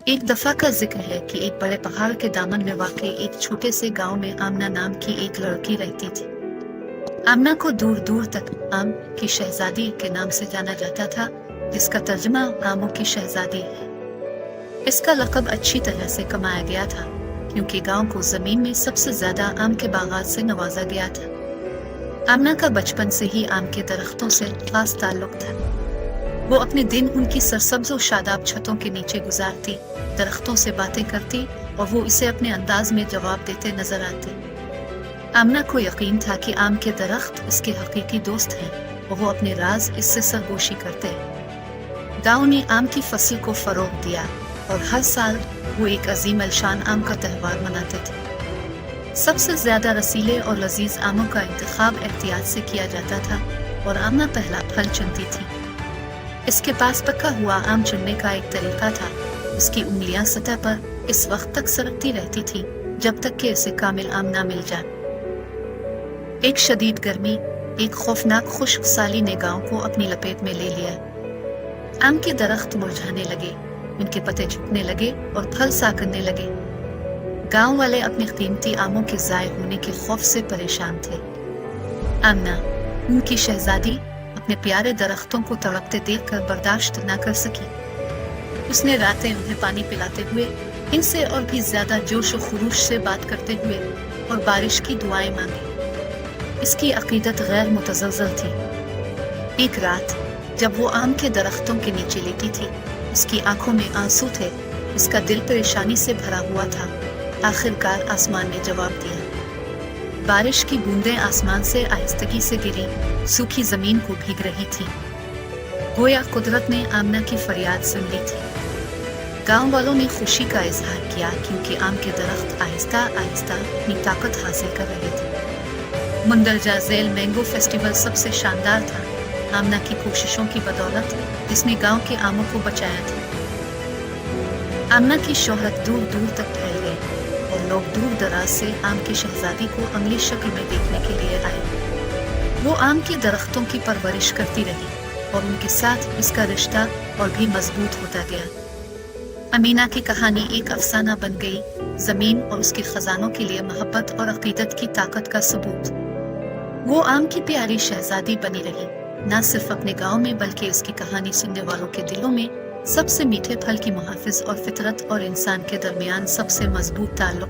एक दफा का जिक्र है कि एक बड़े पहाड़ के दामन में वाक़ एक छोटे से गांव में आमना नाम की एक लड़की रहती थी। आमना को दूर दूर तक आम की शहजादी के नाम से जाना जाता था, जिसका तर्जुमा आमों की शहजादी है। इसका लक़ब अच्छी तरह से कमाया गया था, क्योंकि गांव को जमीन में सबसे ज्यादा आम के बागात से नवाजा गया था। आमना का बचपन से ही आम के दरख्तों से खास ताल्लुक था। वो अपने दिन उनकी सरसब्ज और शादाब छतों के नीचे गुजारती, दरख्तों से बातें करती और वो इसे अपने अंदाज में जवाब देते नजर आते। आमना को यकीन था कि आम के दरख्त उसके हकीकी दोस्त हैं और वो अपने राज इससे सरगोशी करते। गांव ने आम की फसल को फरोग दिया और हर साल वो एक अजीम अलशान आम का त्यौहार मनाते थे। सबसे ज्यादा रसीले और लजीज आमों का इंतखाब एहतियात से किया जाता था और आमना पहला फल चुनती थी। इसके पास पका हुआ आम चुनने का एक तरीका था। उसकी उंगलियां सतह पर इस वक्त तक सरकती रहती थी जब तक कि उसे कामिल आम ना मिल जाए। एक शदीद गर्मी, एक खौफनाक खुश्क साली ने गांव को अपनी लपेट में ले लिया। आम के दरख्त मुरझाने लगे, उनके पत्ते झुकने लगे और फल साकने लगे। गांव वाले अपने कीमती आमों के ज़ाय होने के खौफ से परेशान थे। आमना, उनकी शहजादी, अपने प्यारे दरख्तों को तड़पते देखकर बर्दाश्त न कर सकी। उसने रातें उन्हें पानी पिलाते हुए, इनसे और भी ज्यादा जोश और खरूश से बात करते हुए और बारिश की दुआएं मांगी। इसकी अकीदत गैर मुतज़लज़ल थी। एक रात जब वो आम के दरख्तों के नीचे लेटी थी, उसकी आंखों में आंसू थे, उसका दिल परेशानी से भरा हुआ था। आखिरकार आसमान ने जवाब दिया। बारिश की बूंदें आसमान से आहिस्तगी से गिरी, सूखी जमीन को भीग रही थी। गोया कुदरत ने आमना की फरियाद सुन ली थी। गांव वालों ने खुशी का इजहार किया, क्योंकि आम के दरख्त आहिस्ता आहिस्ता अपनी ताकत हासिल कर रहे थे। मुंदरजा झैल मैंगो फेस्टिवल सबसे शानदार था, आमना की कोशिशों की बदौलत, जिसने गांव के आमों को बचाया था। आमना की शोहरत दूर दूर तक फैल गई और लोग दूर दराज से आम की शहजादी को अगली शक्ल में देखने के लिए आए। वो आम के दरख्तों की परवरिश करती रही और उनके साथ इसका रिश्ता और भी मजबूत होता गया। अमीना की कहानी एक अफसाना बन गई, जमीन और उसके खजानों के लिए मोहब्बत और अकीदत की ताकत का सबूत। वो आम की प्यारी शहजादी बनी रही, न सिर्फ अपने गांव में बल्कि उसकी कहानी सुनने वालों के दिलों में सबसे मीठे फल की मुहाफिज और फितरत और इंसान के दरमियान सबसे मजबूत ताल्लुक।